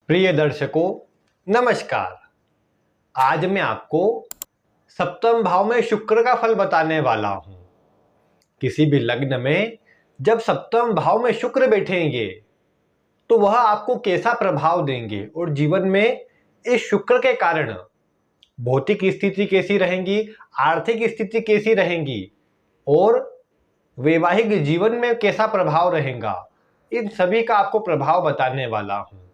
प्रिय दर्शकों, नमस्कार। आज मैं आपको सप्तम भाव में शुक्र का फल बताने वाला हूं। किसी भी लग्न में जब सप्तम भाव में शुक्र बैठेंगे तो वह आपको कैसा प्रभाव देंगे और जीवन में इस शुक्र के कारण भौतिक स्थिति कैसी रहेंगी, आर्थिक स्थिति कैसी रहेंगी और वैवाहिक जीवन में कैसा प्रभाव रहेगा, इन सभी का आपको प्रभाव बताने वाला हूं।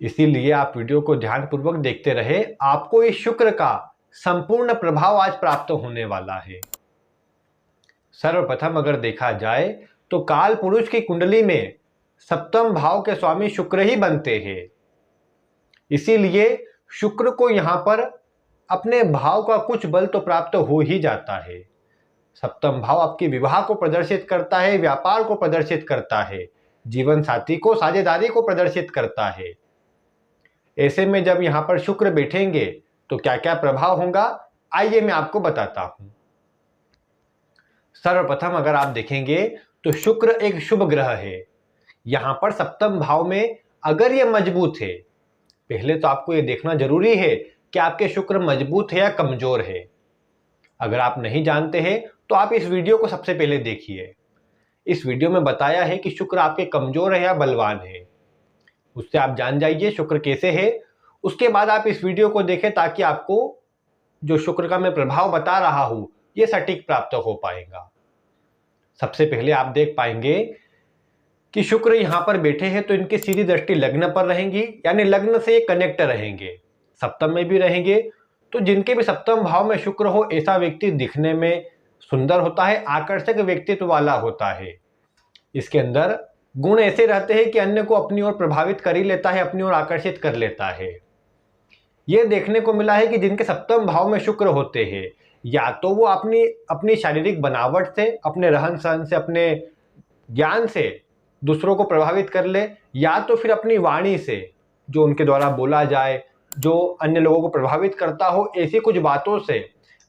इसीलिए आप वीडियो को ध्यानपूर्वक देखते रहे। आपको इस शुक्र का संपूर्ण प्रभाव आज प्राप्त होने वाला है। सर्वप्रथम अगर देखा जाए तो काल पुरुष की कुंडली में सप्तम भाव के स्वामी शुक्र ही बनते हैं। इसीलिए शुक्र को यहां पर अपने भाव का कुछ बल तो प्राप्त हो ही जाता है। सप्तम भाव आपके विवाह को प्रदर्शित करता है, व्यापार को प्रदर्शित करता है, जीवन साथी को, साझेदारी को प्रदर्शित करता है। ऐसे में जब यहां पर शुक्र बैठेंगे तो क्या क्या प्रभाव होगा, आइए मैं आपको बताता हूं। सर्वप्रथम अगर आप देखेंगे तो शुक्र एक शुभ ग्रह है। यहां पर सप्तम भाव में अगर यह मजबूत है, पहले तो आपको यह देखना जरूरी है कि आपके शुक्र मजबूत है या कमजोर है। अगर आप नहीं जानते हैं तो आप इस वीडियो को सबसे पहले देखिए। इस वीडियो में बताया है कि शुक्र आपके कमजोर है या बलवान है, उससे आप जान जाइए शुक्र कैसे है। उसके बाद आप इस वीडियो को देखें ताकि आपको जो शुक्र का मैं प्रभाव बता रहा हूं यह सटीक प्राप्त हो पाएगा। सबसे पहले आप देख पाएंगे कि शुक्र यहां पर बैठे हैं तो इनकी सीधी दृष्टि लग्न पर रहेंगी, यानी लग्न से ये कनेक्ट रहेंगे, सप्तम में भी रहेंगे। तो जिनके भी सप्तम भाव में शुक्र हो ऐसा व्यक्ति दिखने में सुंदर होता है, आकर्षक व्यक्तित्व वाला होता है। इसके अंदर गुण ऐसे रहते हैं कि अन्य को अपनी ओर प्रभावित कर ही लेता है, अपनी ओर आकर्षित कर लेता है। यह देखने को मिला है कि जिनके सप्तम भाव में शुक्र होते हैं, या तो वो अपनी शारीरिक बनावट से, अपने रहन सहन से, अपने ज्ञान से दूसरों को प्रभावित कर ले, या तो फिर अपनी वाणी से जो उनके द्वारा बोला जाए, जो अन्य लोगों को प्रभावित करता हो, ऐसी कुछ बातों से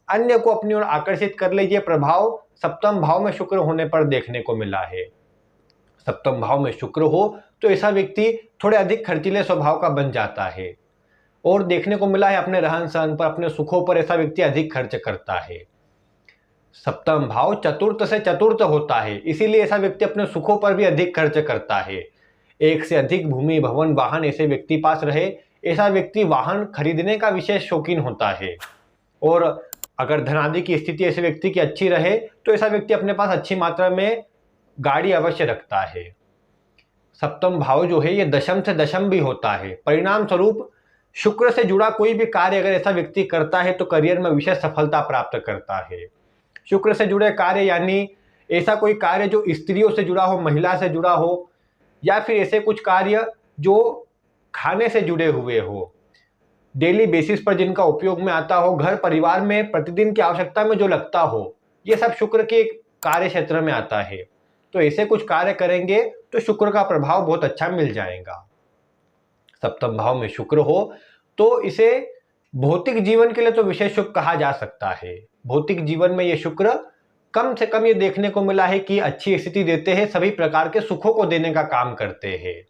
अन्य को अपनी ओर आकर्षित कर ले। यह प्रभाव सप्तम भाव में शुक्र होने पर देखने को मिला है। सप्तम भाव में शुक्र हो तो ऐसा व्यक्ति थोड़े अधिक खर्चीले स्वभाव का बन जाता है, और देखने को मिला है अपने रहन सहन पर, अपने सुखों पर ऐसा व्यक्ति अधिक खर्च करता है। सप्तम भाव चतुर्थ से चतुर्थ होता है, इसीलिए ऐसा व्यक्ति अपने सुखों पर भी अधिक खर्च करता है। एक से अधिक भूमि, भवन, वाहन ऐसे व्यक्ति पास रहे, ऐसा व्यक्ति वाहन खरीदने का विशेष शौकीन होता है। और अगर धन आदि की स्थिति ऐसे व्यक्ति की अच्छी रहे तो ऐसा व्यक्ति अपने पास अच्छी मात्रा में गाड़ी अवश्य रखता है। सप्तम भाव जो है ये दशम से दशम भी होता है। परिणाम स्वरूप शुक्र से जुड़ा कोई भी कार्य अगर ऐसा व्यक्ति करता है तो करियर में विशेष सफलता प्राप्त करता है। शुक्र से जुड़े कार्य यानी ऐसा कोई कार्य जो स्त्रियों से जुड़ा हो, महिला से जुड़ा हो, या फिर ऐसे कुछ कार्य जो खाने से जुड़े हुए हो, डेली बेसिस पर जिनका उपयोग में आता हो, घर परिवार में प्रतिदिन की आवश्यकता में जो लगता हो, ये सब शुक्र के कार्य क्षेत्र में आता है। तो ऐसे कुछ कार्य करेंगे तो शुक्र का प्रभाव बहुत अच्छा मिल जाएगा। सप्तम भाव में शुक्र हो तो इसे भौतिक जीवन के लिए तो विशेष शुभ कहा जा सकता है। भौतिक जीवन में ये शुक्र कम से कम ये देखने को मिला है कि अच्छी स्थिति देते हैं, सभी प्रकार के सुखों को देने का काम करते हैं।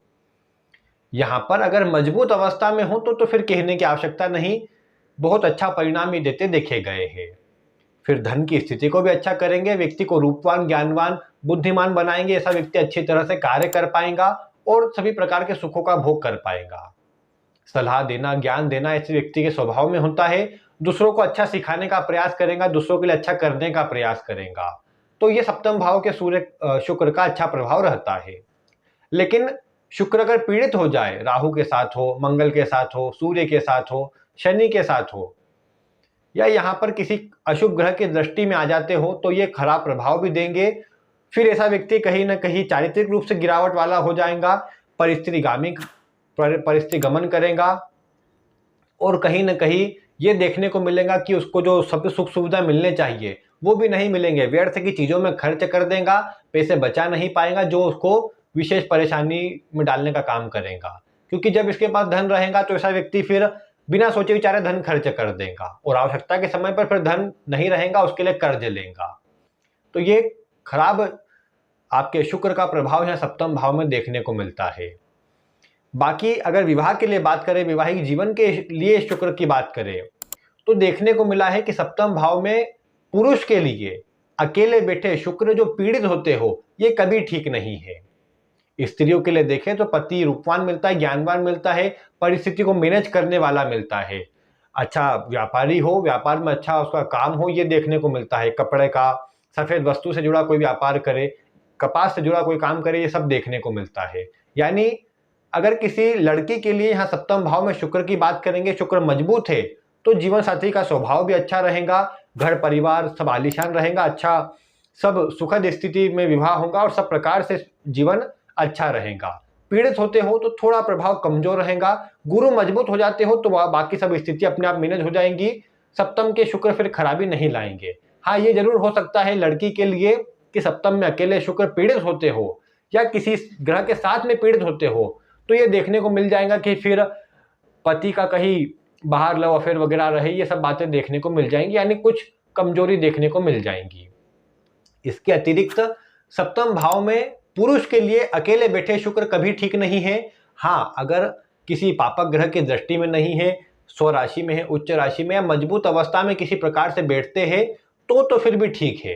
यहां पर अगर मजबूत अवस्था में हो तो फिर कहने की आवश्यकता नहीं, बहुत अच्छा परिणाम ये देते देखे गए हैं। फिर धन की स्थिति को भी अच्छा करेंगे, व्यक्ति को रूपवान, ज्ञानवान, बुद्धिमान बनाएंगे। ऐसा व्यक्ति अच्छी तरह से कार्य कर पाएगा और सभी प्रकार के सुखों का भोग कर पाएगा। सलाह देना, ज्ञान देना ऐसे व्यक्ति के स्वभाव में होता है। दूसरों को अच्छा सिखाने का प्रयास करेगा, दूसरों के लिए अच्छा करने का प्रयास करेगा। तो ये सप्तम भाव के शुक्र का अच्छा प्रभाव रहता है। लेकिन शुक्र अगर पीड़ित हो जाए, राहु के साथ हो, मंगल के साथ हो, सूर्य के साथ हो, शनि के साथ हो, या यहाँ पर किसी अशुभ ग्रह की दृष्टि में आ जाते हो तो ये खराब प्रभाव भी देंगे। फिर ऐसा व्यक्ति कहीं ना कहीं चारित्रिक रूप से गिरावट वाला हो जाएगा, परिस्थिति गमन करेगा, और कहीं ना कहीं ये देखने को मिलेगा कि उसको जो सब सुख सुविधा मिलने चाहिए वो भी नहीं मिलेंगे। व्यर्थ की चीजों में खर्च कर देगा, पैसे बचा नहीं पाएगा, जो उसको विशेष परेशानी में डालने का काम करेगा। क्योंकि जब इसके पास धन रहेगा तो ऐसा व्यक्ति फिर बिना सोचे विचारे धन खर्च कर देगा, और आवश्यकता के समय पर फिर धन नहीं रहेगा, उसके लिए कर्ज लेगा। तो ये खराब आपके शुक्र का प्रभाव यहाँ सप्तम भाव में देखने को मिलता है। बाकी अगर विवाह के लिए बात करें, वैवाहिक जीवन के लिए शुक्र की बात करें, तो देखने को मिला है कि सप्तम भाव में पुरुष के लिए अकेले बैठे शुक्र जो पीड़ित होते हो, ये कभी ठीक नहीं है। स्त्रियों के लिए देखें तो पति रूपवान मिलता है, ज्ञानवान मिलता है, परिस्थिति को मैनेज करने वाला मिलता है, अच्छा व्यापारी हो, व्यापार में अच्छा उसका काम हो, ये देखने को मिलता है। कपड़े का, सफेद वस्तु से जुड़ा कोई व्यापार करे, कपास से जुड़ा कोई काम करे, ये सब देखने को मिलता है। यानी अगर किसी लड़की के लिए यहाँ सप्तम भाव में शुक्र की बात करेंगे, शुक्र मजबूत है, तो जीवन साथी का स्वभाव भी अच्छा रहेगा, घर परिवार सब आलीशान रहेगा, अच्छा सब सुखद स्थिति में विवाह होगा और सब प्रकार से जीवन अच्छा रहेगा। पीड़ित होते हो तो थोड़ा प्रभाव कमजोर रहेगा, गुरु मजबूत हो जाते हो तो बाकी सब स्थिति अपने आप मैनेज हो जाएंगी, सप्तम के शुक्र फिर खराबी नहीं लाएंगे। हाँ, ये जरूर हो सकता है लड़की के लिए कि सप्तम में अकेले शुक्र पीड़ित होते हो या किसी ग्रह के साथ में पीड़ित होते हो, तो ये देखने को मिल जाएगा कि फिर पति का कहीं बाहर लव अफेयर वगैरह रहे, ये सब बातें देखने को मिल जाएंगी, यानी कुछ कमजोरी देखने को मिल जाएंगी। इसके अतिरिक्त सप्तम भाव में पुरुष के लिए अकेले बैठे शुक्र कभी ठीक नहीं है। हाँ, अगर किसी पापक ग्रह की दृष्टि में नहीं है, स्वराशि में है, उच्च राशि में या मजबूत अवस्था में किसी प्रकार से बैठते हैं, तो फिर भी ठीक है,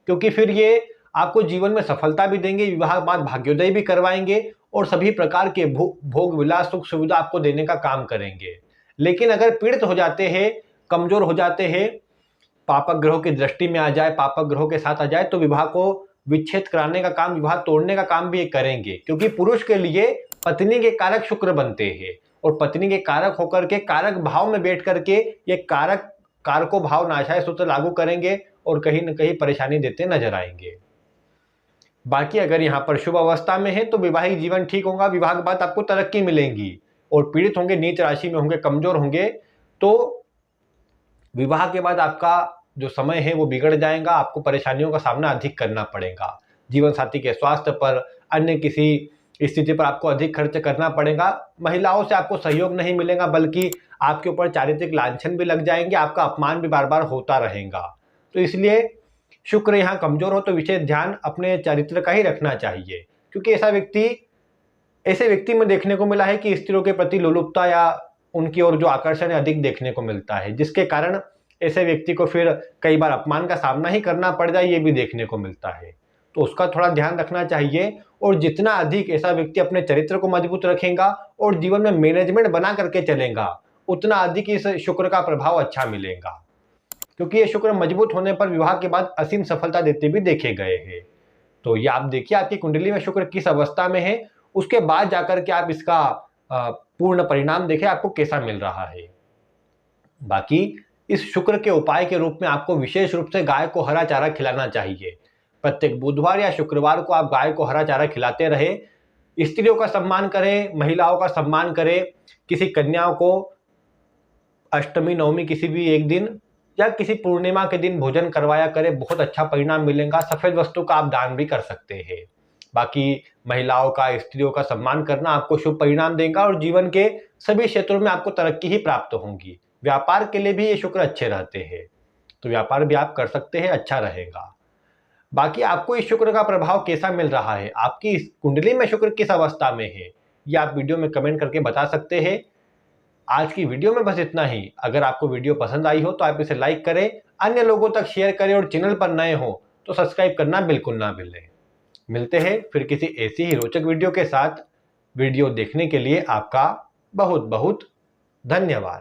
क्योंकि फिर ये आपको जीवन में सफलता भी देंगे, विवाह बाद भाग्योदय भी करवाएंगे और सभी प्रकार के भोग विलास सुख सुविधा आपको देने का काम करेंगे। लेकिन अगर पीड़ित हो जाते हैं, कमजोर हो जाते हैं, पापक ग्रहों की दृष्टि में आ जाए, पापक ग्रहों के साथ आ जाए, तो विवाह को विच्छेद कराने का काम, विवाह तोड़ने का काम भी ये करेंगे, क्योंकि पुरुष के लिए पत्नी के कारक शुक्र बनते हैं और पत्नी के कारक होकर के कारक भाव में बैठ करके ये कारको भाव नाशाय सूत्र लागू करेंगे और कहीं न कहीं परेशानी देते नजर आएंगे। बाकी अगर यहाँ पर शुभ अवस्था में है तो वैवाहिक जीवन ठीक होगा, विवाह के बाद आपको तरक्की मिलेंगी, और पीड़ित होंगे, नीच राशि में होंगे, कमजोर होंगे, तो विवाह के बाद आपका जो समय है वो बिगड़ जाएगा, आपको परेशानियों का सामना अधिक करना पड़ेगा, जीवन साथी के स्वास्थ्य पर, अन्य किसी स्थिति पर आपको अधिक खर्च करना पड़ेगा, महिलाओं से आपको सहयोग नहीं मिलेगा, बल्कि आपके ऊपर चारित्रिक लांछन भी लग जाएंगे, आपका अपमान भी बार बार होता रहेगा। तो इसलिए शुक्र यहाँ कमजोर हो तो विशेष ध्यान अपने चरित्र का ही रखना चाहिए, क्योंकि ऐसे व्यक्ति में देखने को मिला है कि स्त्रियों के प्रति लोलुपता या उनकी ओर जो आकर्षण है अधिक देखने को मिलता है, जिसके कारण ऐसे व्यक्ति को फिर कई बार अपमान का सामना ही करना पड़ जाए, ये भी देखने को मिलता है। तो उसका थोड़ा ध्यान रखना चाहिए, और जितना अधिक ऐसा व्यक्ति अपने चरित्र को मजबूत रखेगा और जीवन में मैनेजमेंट बना करके चलेगा, उतना अधिक इस शुक्र का प्रभाव अच्छा मिलेगा, क्योंकि ये शुक्र मजबूत होने पर विवाह के बाद असीम सफलता देते भी देखे गए हैं। तो ये आप देखिए आपकी कुंडली में शुक्र किस अवस्था में है, उसके बाद जाकर के आप इसका पूर्ण परिणाम देखें आपको कैसा मिल रहा है। बाकी इस शुक्र के उपाय के रूप में आपको विशेष रूप से गाय को हरा चारा खिलाना चाहिए। प्रत्येक बुधवार या शुक्रवार को आप गाय को हरा चारा खिलाते रहे, स्त्रियों का सम्मान करें, महिलाओं का सम्मान करें, किसी कन्याओं को अष्टमी नवमी किसी भी एक दिन या किसी पूर्णिमा के दिन भोजन करवाया करें, बहुत अच्छा परिणाम मिलेगा। सफेद वस्तु का आप दान भी कर सकते हैं। बाकी महिलाओं का, स्त्रियों का सम्मान करना आपको शुभ परिणाम देगा और जीवन के सभी क्षेत्रों में आपको तरक्की ही प्राप्त होगी। व्यापार के लिए भी ये शुक्र अच्छे रहते हैं, तो व्यापार भी आप कर सकते हैं, अच्छा रहेगा। बाकी आपको इस शुक्र का प्रभाव कैसा मिल रहा है, आपकी इस कुंडली में शुक्र किस अवस्था में है, ये आप वीडियो में कमेंट करके बता सकते हैं। आज की वीडियो में बस इतना ही। अगर आपको वीडियो पसंद आई हो तो आप इसे लाइक करें, अन्य लोगों तक शेयर करें और चैनल पर नए हो तो सब्सक्राइब करना बिल्कुल ना भूलें। मिलते हैं फिर किसी ऐसी ही रोचक वीडियो के साथ। वीडियो देखने के लिए आपका बहुत बहुत धन्यवाद।